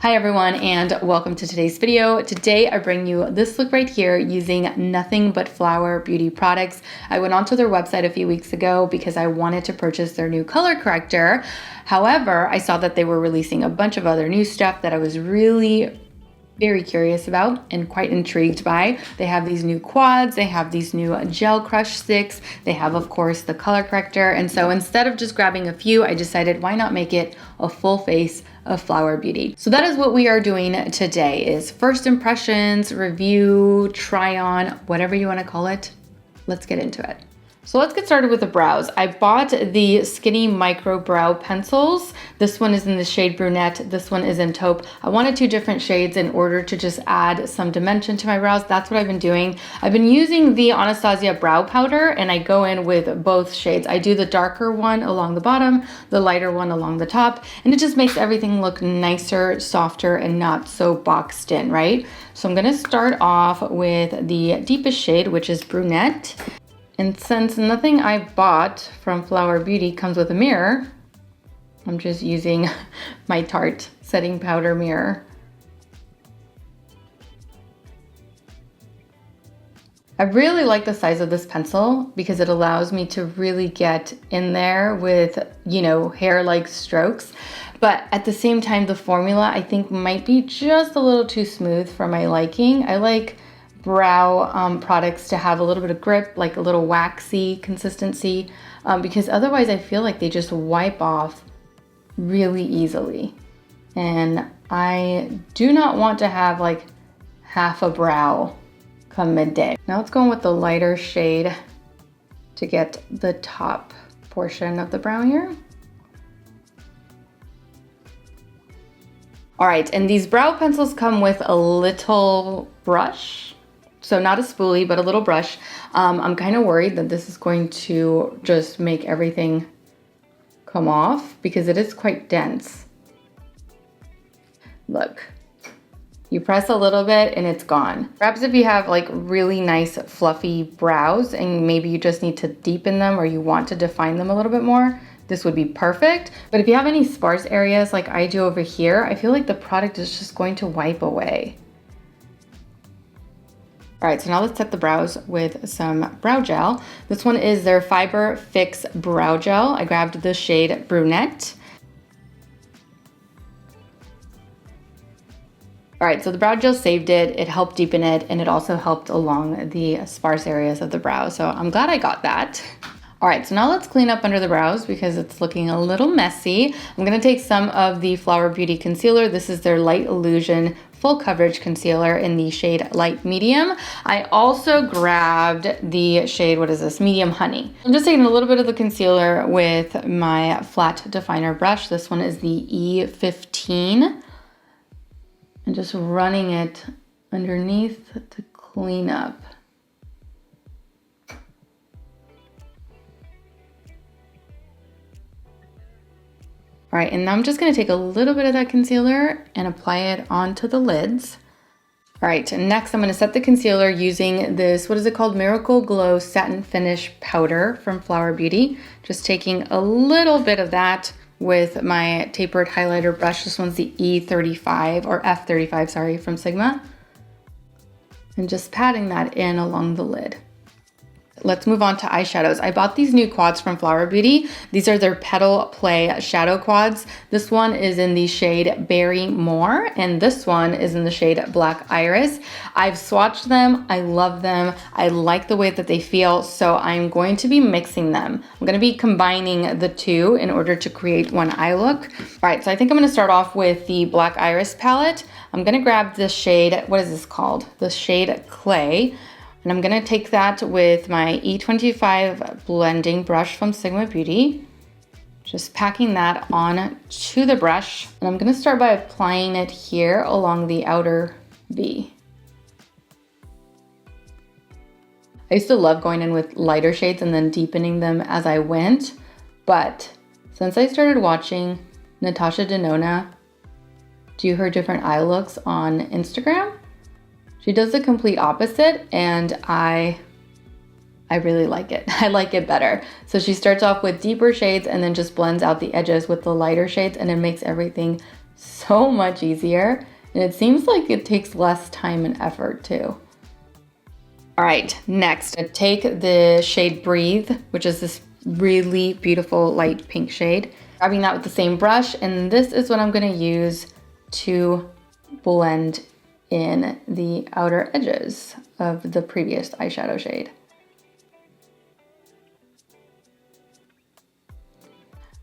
Hi everyone and welcome to today's video. Today I bring you this look right here using nothing but Flower Beauty products. I went onto their website a few weeks ago because I wanted to purchase their new color corrector. However, I saw that they were releasing a bunch of other new stuff that I was really very curious about and quite intrigued by. They have these new quads, they have these new gel crush sticks, they have of course the color corrector, and so instead of just grabbing a few, I decided why not make it a full face of Flower Beauty. So that is what we are doing today, is first impressions, review, try on, whatever you want to call it. Let's get into it. So let's get started with the brows. I bought the Skinny Micro Brow Pencils. This one is in the shade Brunette. This one is in Taupe. I wanted two different shades in order to just add some dimension to my brows. That's what I've been doing. I've been using the Anastasia Brow Powder and I go in with both shades. I do the darker one along the bottom, the lighter one along the top, and it just makes everything look nicer, softer, and not so boxed in, right? So I'm gonna start off with the deepest shade, which is Brunette. And since nothing I bought from Flower Beauty comes with a mirror, I'm just using my Tarte setting powder mirror. I really like the size of this pencil because it allows me to really get in there with, you know, hair-like strokes. But at the same time, the formula I think might be just a little too smooth for my liking. I like brow products to have a little bit of grip, like a little waxy consistency, because otherwise I feel like they just wipe off really easily. And I do not want to have like half a brow come midday. Now let's go in with the lighter shade to get the top portion of the brow here. All right, and these brow pencils come with a little brush. So not a spoolie, but a little brush. I'm kind of worried that this is going to just make everything come off because it is quite dense. Look, you press a little bit and it's gone. Perhaps if you have like really nice fluffy brows and maybe you just need to deepen them or you want to define them a little bit more, this would be perfect. But if you have any sparse areas like I do over here, I feel like the product is just going to wipe away. All right, so now let's set the brows with some brow gel. This one is their Fiber Fix Brow Gel. I grabbed the shade Brunette. All right, so the brow gel saved it, it helped deepen it, and it also helped along the sparse areas of the brow. So I'm glad I got that. All right, so now let's clean up under the brows because it's looking a little messy. I'm gonna take some of the Flower Beauty concealer. This is their Light Illusion Full Coverage Concealer in the shade Light Medium. I also grabbed the shade, what is this, Medium Honey. I'm just taking a little bit of the concealer with my flat definer brush. This one is the E15. And just running it underneath to clean up. All right, and now I'm just gonna take a little bit of that concealer and apply it onto the lids. All right, and next I'm gonna set the concealer using this, what is it called? Miracle Glow Satin Finish Powder from Flower Beauty. Just taking a little bit of that with my tapered highlighter brush. This one's the E35 or F35, sorry, from Sigma. And just patting that in along the lid. Let's move on to eyeshadows. I bought these new quads from Flower Beauty. These are their Petal Play shadow quads. This one is in the shade Berry More, and this one is in the shade Black Iris. I've swatched them. I love them. I like the way that they feel, so I'm going to be mixing them. I'm going to be combining the two in order to create one eye look. All right, so I think I'm going to start off with the Black Iris palette. I'm going to grab this shade, what is this called? The shade Clay. And I'm gonna take that with my E25 blending brush from Sigma Beauty. Just packing that on to the brush. And I'm gonna start by applying it here along the outer V. I used to love going in with lighter shades and then deepening them as I went. But since I started watching Natasha Denona do her different eye looks on Instagram, she does the complete opposite, and I really like it. I like it better. So she starts off with deeper shades and then just blends out the edges with the lighter shades, and it makes everything so much easier. And it seems like it takes less time and effort too. All right, next, I take the shade Breathe, which is this really beautiful light pink shade. Grabbing that with the same brush, and this is what I'm gonna use to blend in the outer edges of the previous eyeshadow shade.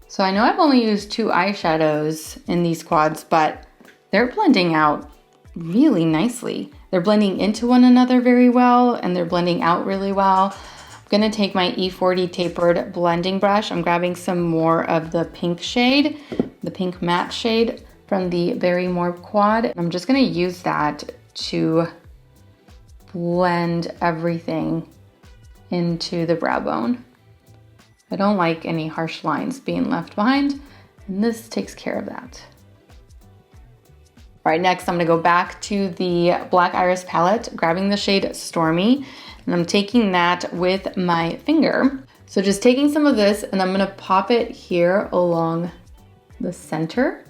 So I know I've only used 2 eyeshadows in these quads, but they're blending out really nicely. They're blending into one another very well, and they're blending out really well. I'm gonna take my E40 tapered blending brush. I'm grabbing some more of the pink shade, the pink matte shade from the Berry More quad. I'm just gonna use that to blend everything into the brow bone. I don't like any harsh lines being left behind, and this takes care of that. All right, next I'm gonna go back to the Black Iris palette, grabbing the shade Stormy, and I'm taking that with my finger. So just taking some of this, and I'm gonna pop it here along the center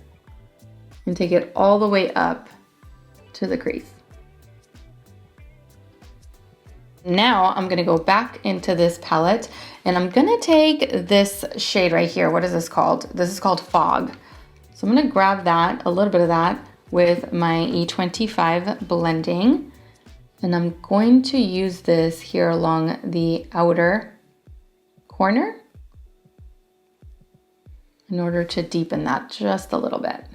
and take it all the way up to the crease. Now I'm gonna go back into this palette, and I'm gonna take this shade right here. What is this called? This is called Fog. So I'm gonna grab that, a little bit of that, with my E25 blending, and I'm going to use this here along the outer corner in order to deepen that just a little bit.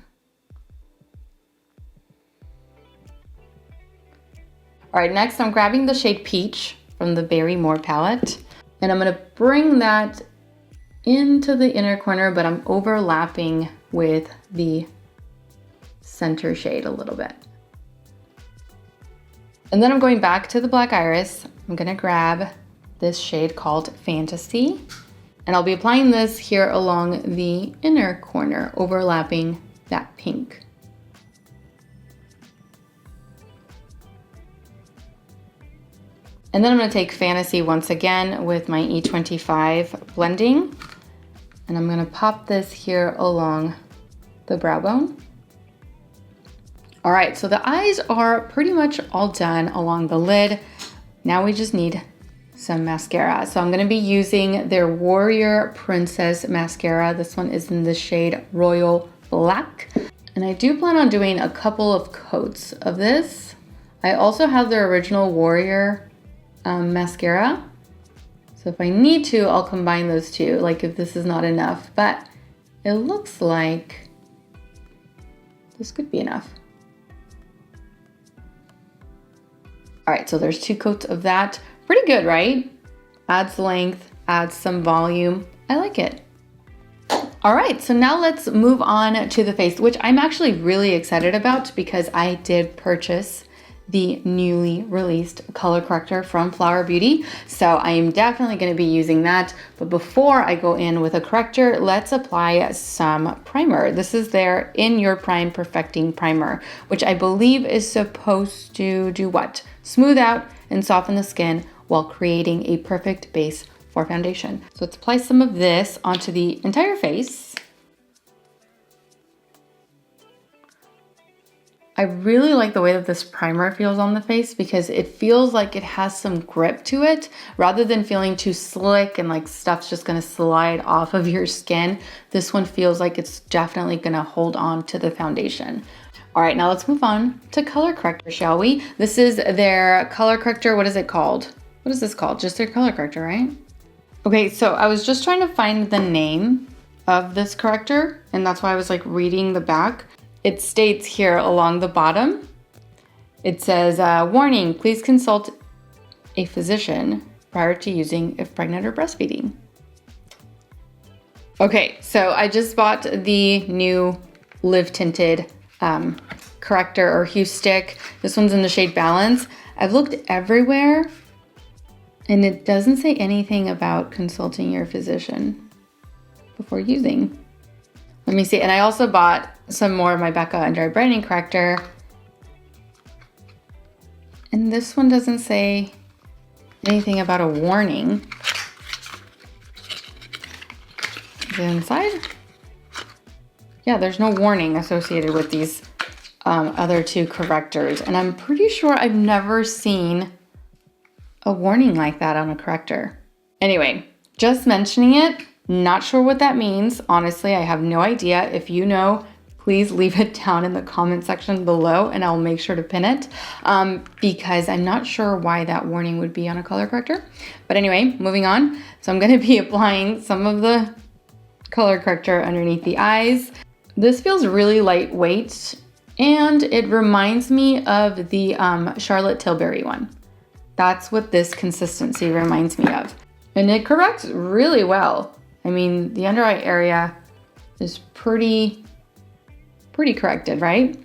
All right, next I'm grabbing the shade Peach from the Berry More palette, and I'm gonna bring that into the inner corner, but I'm overlapping with the center shade a little bit. And then I'm going back to the Black Iris. I'm gonna grab this shade called Fantasy, and I'll be applying this here along the inner corner, overlapping that pink. And then I'm gonna take Fantasy once again with my E25 blending, and I'm gonna pop this here along the brow bone. All right, so the eyes are pretty much all done along the lid. Now we just need some mascara. So I'm gonna be using their Warrior Princess mascara. This one is in the shade Royal Black. And I do plan on doing a couple of coats of this. I also have their original Warrior mascara. So if I need to, I'll combine those two, like if this is not enough, but it looks like this could be enough. All right, so there's 2 coats of that. Pretty good, right? Adds length, adds some volume. I like it. All right, so now let's move on to the face, which I'm actually really excited about because I did purchase the newly released color corrector from Flower Beauty. So I am definitely gonna be using that. But before I go in with a corrector, let's apply some primer. This is their In Your Prime Perfecting Primer, which I believe is supposed to do what? Smooth out and soften the skin while creating a perfect base for foundation. So let's apply some of this onto the entire face. I really like the way that this primer feels on the face because it feels like it has some grip to it rather than feeling too slick and like stuff's just gonna slide off of your skin. This one feels like it's definitely gonna hold on to the foundation. All right, now let's move on to color corrector, shall we? This is their color corrector. What is it called? What is this called? Just their color corrector, right? Okay, so I was just trying to find the name of this corrector, and that's why I was like reading the back. It states here along the bottom, it says, warning, please consult a physician prior to using if pregnant or breastfeeding. Okay, so I just bought the new Live Tinted corrector or hue stick. This one's in the shade Balance. I've looked everywhere and it doesn't say anything about consulting your physician before using. Let me see. And I also bought some more of my Becca and Dry Brightening Corrector. And this one doesn't say anything about a warning. The inside. yeah, there's no warning associated with these other two correctors. And I'm pretty sure I've never seen a warning like that on a corrector. Anyway, just mentioning it, not sure what that means. Honestly, I have no idea. If you know, please leave it down in the comment section below and I'll make sure to pin it because I'm not sure why that warning would be on a color corrector. But anyway, moving on. So I'm going to be applying some of the color corrector underneath the eyes. This feels really lightweight and it reminds me of the Charlotte Tilbury one. That's what this consistency reminds me of. And it corrects really well. I mean, the under eye area is pretty corrected, right?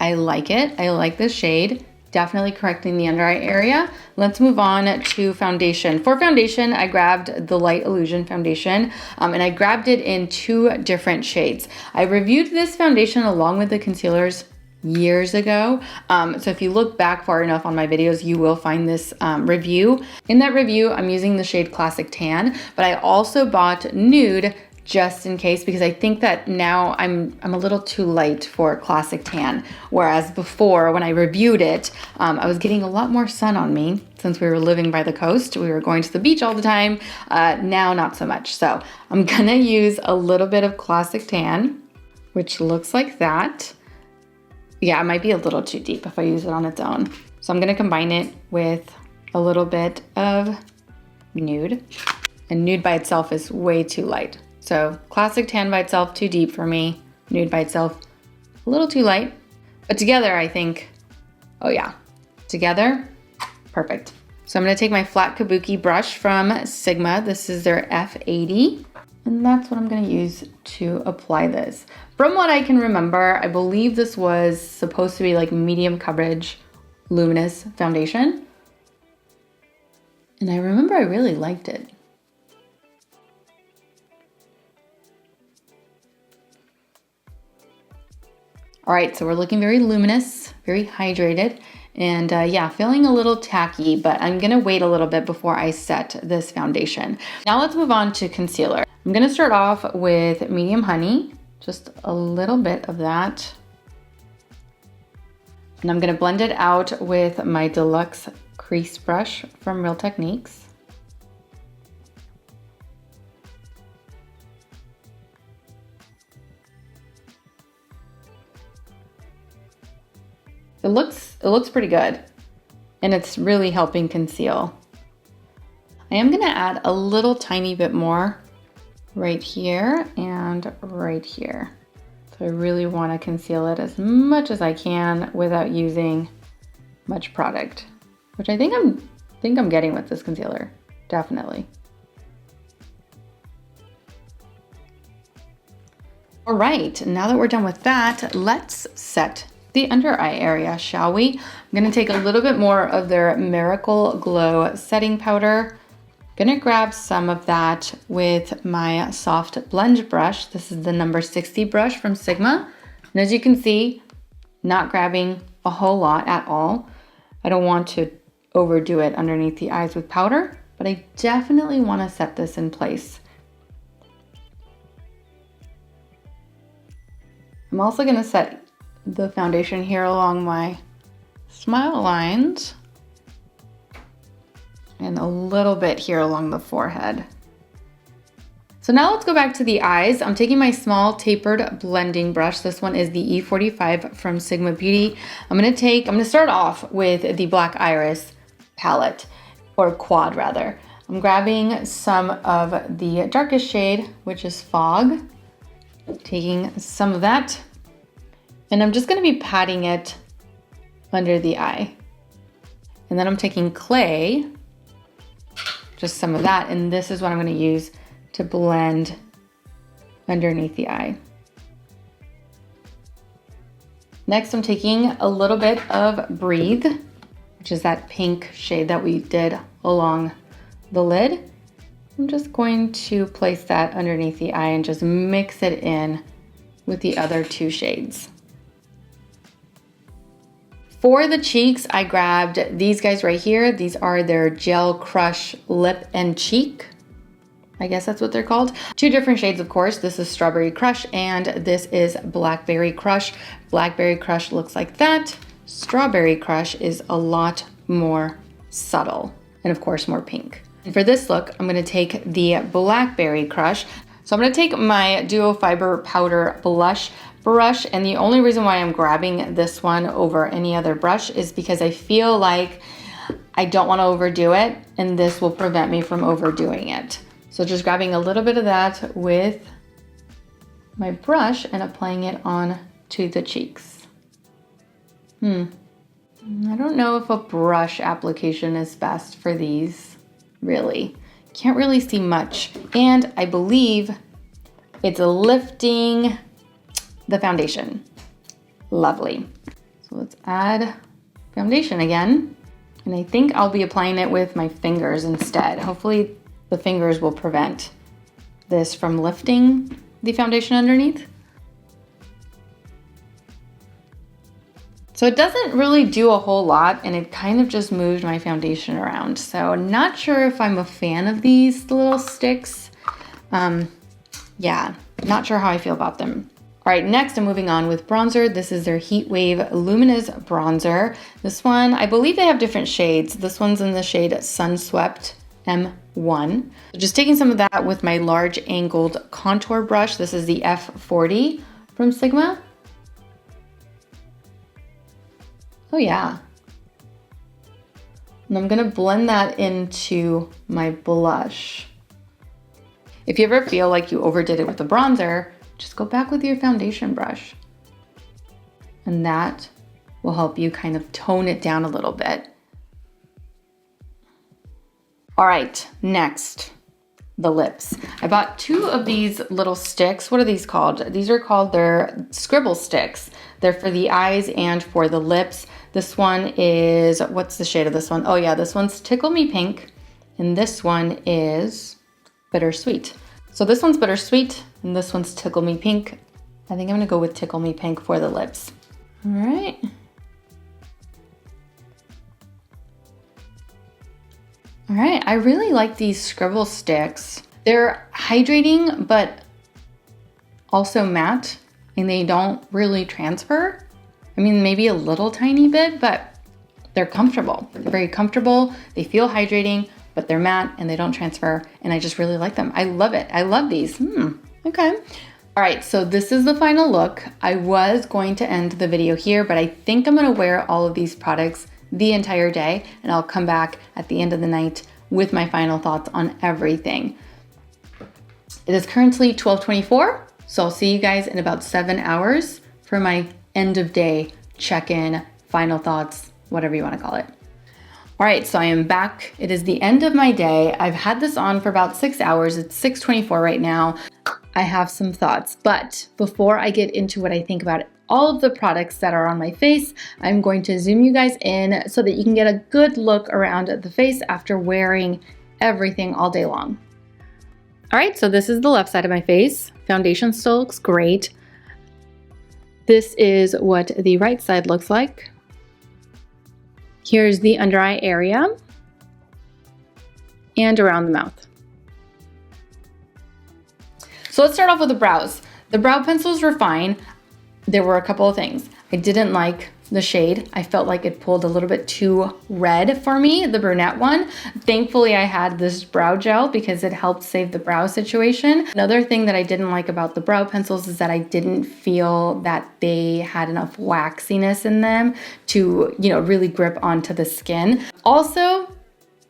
I like it. I like this shade. Definitely correcting the under eye area. Let's move on to foundation. For foundation, I grabbed the Light Illusion foundation and I grabbed it in 2 different shades. I reviewed this foundation along with the concealers years ago. So if you look back far enough on my videos, you will find this review. In that review, I'm using the shade Classic Tan, but I also bought Nude just in case because I think that now I'm a little too light for Classic Tan. Whereas before, when I reviewed it, I was getting a lot more sun on me since we were living by the coast. We were going to the beach all the time. Now, not so much. So I'm gonna use a little bit of Classic Tan, which looks like that. Yeah, it might be a little too deep if I use it on its own. So I'm gonna combine it with a little bit of Nude. And Nude by itself is way too light. So Classic Tan by itself, too deep for me. Nude by itself, a little too light. But together, I think, oh yeah, together, perfect. So I'm gonna take my flat kabuki brush from Sigma. This is their F80. And that's what I'm gonna use to apply this. From what I can remember, I believe this was supposed to be like medium coverage, luminous foundation. And I remember I really liked it. All right, so we're looking very luminous, very hydrated, and yeah, feeling a little tacky, but I'm gonna wait a little bit before I set this foundation. Now let's move on to concealer. I'm gonna start off with Medium Honey, just a little bit of that. And I'm gonna blend it out with my Deluxe Crease Brush from Real Techniques. It looks pretty good, and it's really helping conceal. I am gonna add a little tiny bit more right here and right here. So I really wanna conceal it as much as I can without using much product, which I think I'm getting with this concealer, definitely. All right, now that we're done with that, let's set the under eye area, shall we? I'm gonna take a little bit more of their Miracle Glow setting powder. Gonna grab some of that with my soft blend brush. This is the number 60 brush from Sigma. And as you can see, not grabbing a whole lot at all. I don't want to overdo it underneath the eyes with powder, but I definitely wanna set this in place. I'm also gonna set the foundation here along my smile lines and a little bit here along the forehead. So now let's go back to the eyes. I'm taking my small tapered blending brush. This one is the E45 from Sigma Beauty. I'm gonna start off with the Black Iris palette, or quad rather. I'm grabbing some of the darkest shade, which is Fog, taking some of that, and I'm just gonna be patting it under the eye. And then I'm taking clay, just some of that, and this is what I'm gonna use to blend underneath the eye. Next, I'm taking a little bit of Breathe, which is that pink shade that we did along the lid. I'm just going to place that underneath the eye and just mix it in with the other 2 shades. For the cheeks, I grabbed these guys right here. These are their Gel Crush Lip and Cheek. I guess that's what they're called. Two different shades, of course. This is Strawberry Crush and this is Blackberry Crush. Blackberry Crush looks like that. Strawberry Crush is a lot more subtle and of course more pink. And for this look, I'm gonna take the Blackberry Crush. So I'm gonna take my Duo Fiber Powder Blush brush, and the only reason why I'm grabbing this one over any other brush is because I feel like I don't wanna overdo it, and this will prevent me from overdoing it. So just grabbing a little bit of that with my brush and applying it on to the cheeks. I don't know if a brush application is best for these, really. Can't really see much. And I believe it's lifting the foundation. Lovely. So let's add foundation again. And I think I'll be applying it with my fingers instead. Hopefully the fingers will prevent this from lifting the foundation underneath. So it doesn't really do a whole lot, and it kind of just moved my foundation around. So not sure if I'm a fan of these little sticks. Yeah, not sure how I feel about them. All right, next I'm moving on with bronzer. This is their Heat Wave Luminous Bronzer. This one, I believe they have different shades. This one's in the shade Sunswept M1. So just taking some of that with my large angled contour brush. This is the F40 from Sigma. Oh yeah. And I'm gonna blend that into my blush. If you ever feel like you overdid it with the bronzer, just go back with your foundation brush. And that will help you kind of tone it down a little bit. All right, next, the lips. I bought two of these little sticks. What are these called? These are called their Scribble sticks. They're for the eyes and for the lips. This one is, what's the shade of this one? Oh yeah, this one's Tickle Me Pink, and this one is Bittersweet. So this one's Bittersweet, and this one's Tickle Me Pink. I think I'm gonna go with Tickle Me Pink for the lips. All right. All right, I really like these Scribble sticks. They're hydrating, but also matte, and they don't really transfer. I mean, maybe a little tiny bit, but they're comfortable. They're very comfortable. They feel hydrating, but they're matte and they don't transfer. And I just really like them. I love it. I love these. Okay. All right, so this is the final look. I was going to end the video here, but I think I'm gonna wear all of these products the entire day, and I'll come back at the end of the night with my final thoughts on everything. It is currently 12:24, so I'll see you guys in about 7 hours for my end of day check-in, final thoughts, whatever you want to call it. All right, so I am back. It is the end of my day. I've had this on for about 6 hours. It's 6:24 right now. I have some thoughts, but before I get into what I think about all of the products that are on my face, I'm going to zoom you guys in so that you can get a good look around the face after wearing everything all day long. All right, so this is the left side of my face. Foundation still looks great. This is what the right side looks like. Here's the under eye area and around the mouth. So let's start off with the brows. The brow pencils were fine. There were a couple of things. I didn't like the shade. I felt like it pulled a little bit too red for me, the brunette one. Thankfully, I had this brow gel because it helped save the brow situation. Another thing that I didn't like about the brow pencils is that I didn't feel that they had enough waxiness in them to, really grip onto the skin. Also,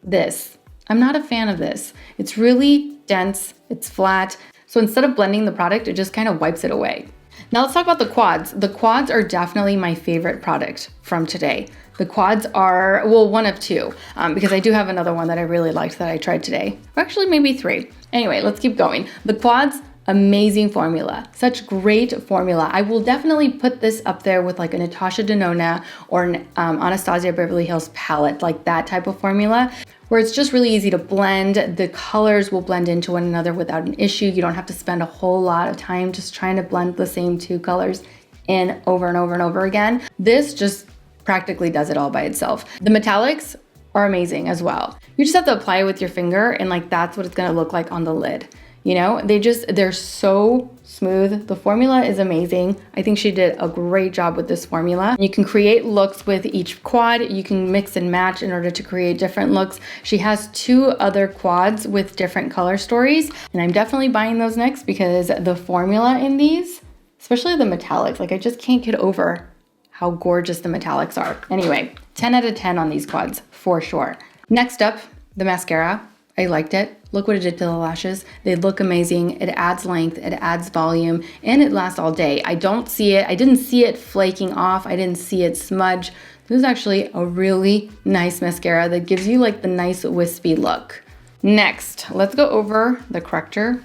this. I'm not a fan of this. It's really dense, it's flat. So instead of blending the product, it just kind of wipes it away. Now let's talk about the quads. The quads are definitely my favorite product from today. The quads are, well, one of two, because I do have another one that I really liked that I tried today. Or actually maybe three. Anyway, let's keep going. The quads, amazing formula. Such great formula. I will definitely put this up there with like a Natasha Denona or an Anastasia Beverly Hills palette, like that type of formula, where it's just really easy to blend. The colors will blend into one another without an issue. You don't have to spend a whole lot of time just trying to blend the same two colors in over and over and over again. This just practically does it all by itself. The metallics are amazing as well. You just have to apply it with your finger, and like that's what it's gonna look like on the lid. You know, they're so smooth. The formula is amazing. I think she did a great job with this formula. You can create looks with each quad. You can mix and match in order to create different looks. She has 2 other quads with different color stories, and I'm definitely buying those next because the formula in these, especially the metallics, like I just can't get over how gorgeous the metallics are. Anyway, 10 out of 10 on these quads for sure. Next up, the mascara. I liked it. Look what it did to the lashes. They look amazing. It adds length, it adds volume, and it lasts all day. I didn't see it flaking off. I didn't see it smudge. This is actually a really nice mascara that gives you like the nice wispy look. Next, let's go over the corrector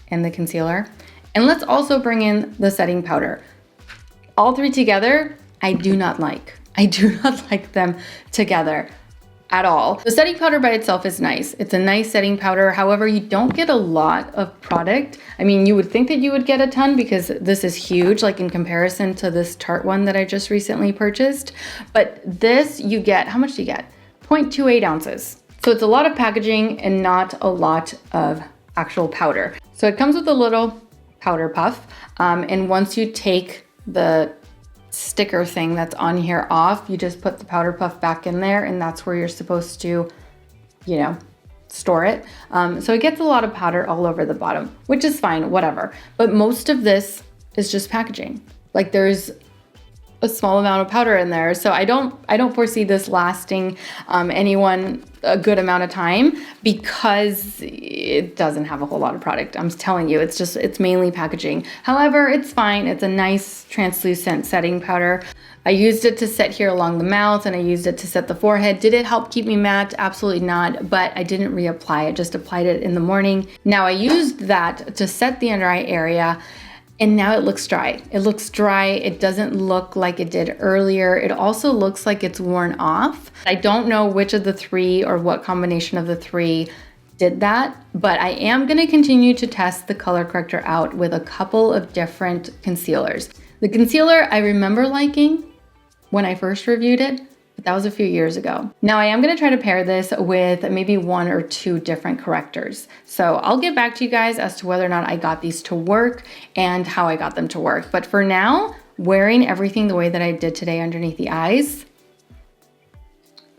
and the concealer. And let's also bring in the setting powder. All 3 together, I do not like. I do not like them together at all. The setting powder by itself is nice. It's a nice setting powder. However, you don't get a lot of product. I mean, you would think that you would get a ton because this is huge, like in comparison to this Tarte one that I just recently purchased. But this you get, how much do you get? 0.28 ounces. So it's a lot of packaging and not a lot of actual powder. So it comes with a little powder puff. And once you take the sticker thing that's on here off, you just put the powder puff back in there, and that's where you're supposed to, you know, store it. So it gets a lot of powder all over the bottom, which is fine, whatever. But most of this is just packaging. Like there's a small amount of powder in there. So I don't foresee this lasting anyone a good amount of time because it doesn't have a whole lot of product. I'm telling you, it's mainly packaging. However, it's fine. It's a nice translucent setting powder. I used it to set here along the mouth, and I used it to set the forehead. Did it help keep me matte? Absolutely not, but I didn't reapply it, just applied it in the morning. Now I used that to set the under eye area, and now it looks dry. It looks dry. It doesn't look like it did earlier. It also looks like it's worn off. I don't know which of the 3 or what combination of the 3 did that, but I am gonna continue to test the color corrector out with a couple of different concealers. The concealer I remember liking when I first reviewed it, but that was a few years ago. Now I am gonna try to pair this with maybe 1 or 2 different correctors. So I'll get back to you guys as to whether or not I got these to work and how I got them to work. But for now, wearing everything the way that I did today underneath the eyes,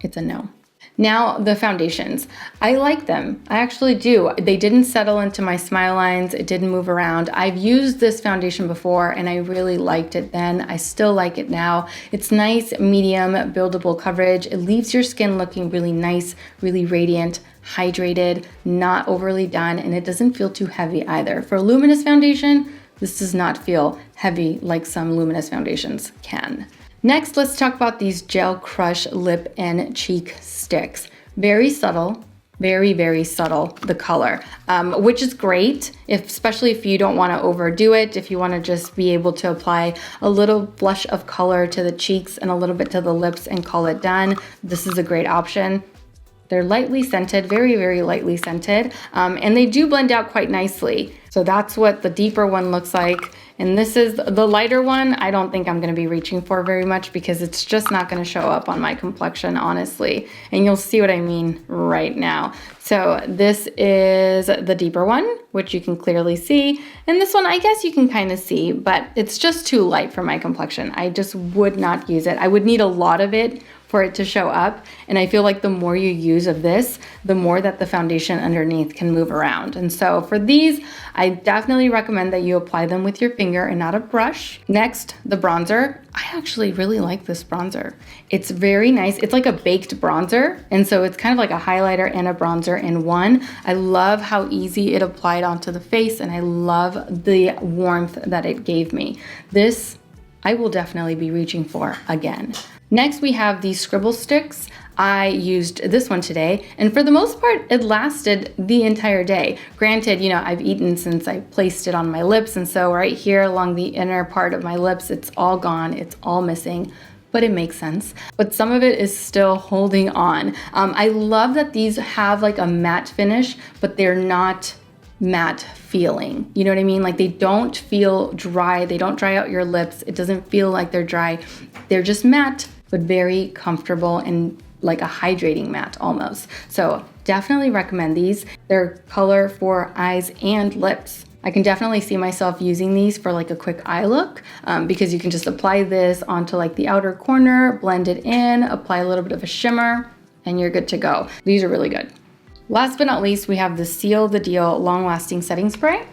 it's a no. Now the foundations, I like them. I actually do. They didn't settle into my smile lines. It didn't move around. I've used this foundation before and I really liked it then. I still like it now. It's nice, medium, buildable coverage. It leaves your skin looking really nice, really radiant, hydrated, not overly done, and it doesn't feel too heavy either. For a luminous foundation, this does not feel heavy like some luminous foundations can. Next, let's talk about these Gel Crush Lip and Cheek Sticks. Very subtle, very, very subtle, the color, which is great, especially if you don't want to overdo it, if you want to just be able to apply a little blush of color to the cheeks and a little bit to the lips and call it done. This is a great option. They're lightly scented, very, very lightly scented, and they do blend out quite nicely. So that's what the deeper one looks like. And this is the lighter one. I don't think I'm gonna be reaching for very much because it's just not gonna show up on my complexion, honestly. And you'll see what I mean right now. So this is the deeper one, which you can clearly see. And this one, I guess you can kind of see, but it's just too light for my complexion. I just would not use it. I would need a lot of it for it to show up. And I feel like the more you use of this, the more that the foundation underneath can move around. And so for these, I definitely recommend that you apply them with your finger and not a brush. Next, the bronzer. I actually really like this bronzer. It's very nice. It's like a baked bronzer. And so it's kind of like a highlighter and a bronzer in one. I love how easy it applied onto the face, and I love the warmth that it gave me. This, I will definitely be reaching for again. Next, we have these Scribble sticks. I used this one today, and for the most part, it lasted the entire day. Granted, you know, I've eaten since I placed it on my lips, and so right here along the inner part of my lips, it's all gone, it's all missing, but it makes sense. But some of it is still holding on. I love that these have like a matte finish, but they're not matte feeling. You know what I mean? Like they don't feel dry. They don't dry out your lips. It doesn't feel like they're dry. They're just matte, but very comfortable and like a hydrating matte almost. So definitely recommend these. They're color for eyes and lips. I can definitely see myself using these for like a quick eye look because you can just apply this onto like the outer corner, blend it in, apply a little bit of a shimmer, and you're good to go. These are really good. Last but not least, we have the Seal the Deal Long Lasting Setting Spray.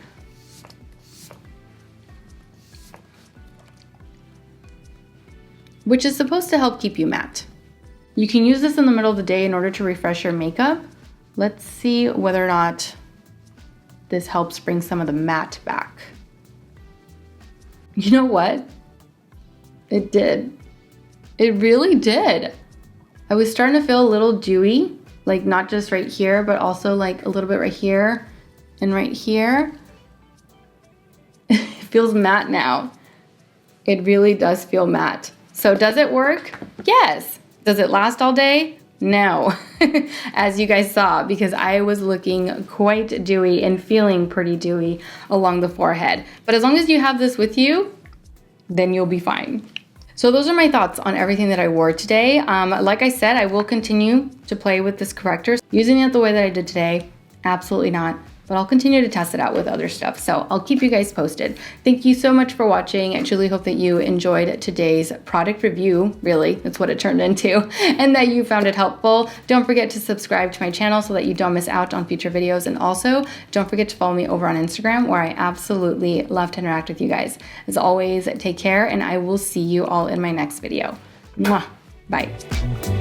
Which is supposed to help keep you matte. You can use this in the middle of the day in order to refresh your makeup. Let's see whether or not this helps bring some of the matte back. You know what? It did. It really did. I was starting to feel a little dewy, like not just right here, but also like a little bit right here and right here. It feels matte now. It really does feel matte. So does it work? Yes. Does it last all day? No, as you guys saw, because I was looking quite dewy and feeling pretty dewy along the forehead. But as long as you have this with you, then you'll be fine. So those are my thoughts on everything that I wore today. Like I said, I will continue to play with this corrector. Using it the way that I did today, absolutely not. But I'll continue to test it out with other stuff. So I'll keep you guys posted. Thank you so much for watching. I truly hope that you enjoyed today's product review. Really, that's what it turned into. And that you found it helpful. Don't forget to subscribe to my channel so that you don't miss out on future videos. And also, don't forget to follow me over on Instagram, where I absolutely love to interact with you guys. As always, take care, and I will see you all in my next video. Mwah. Bye.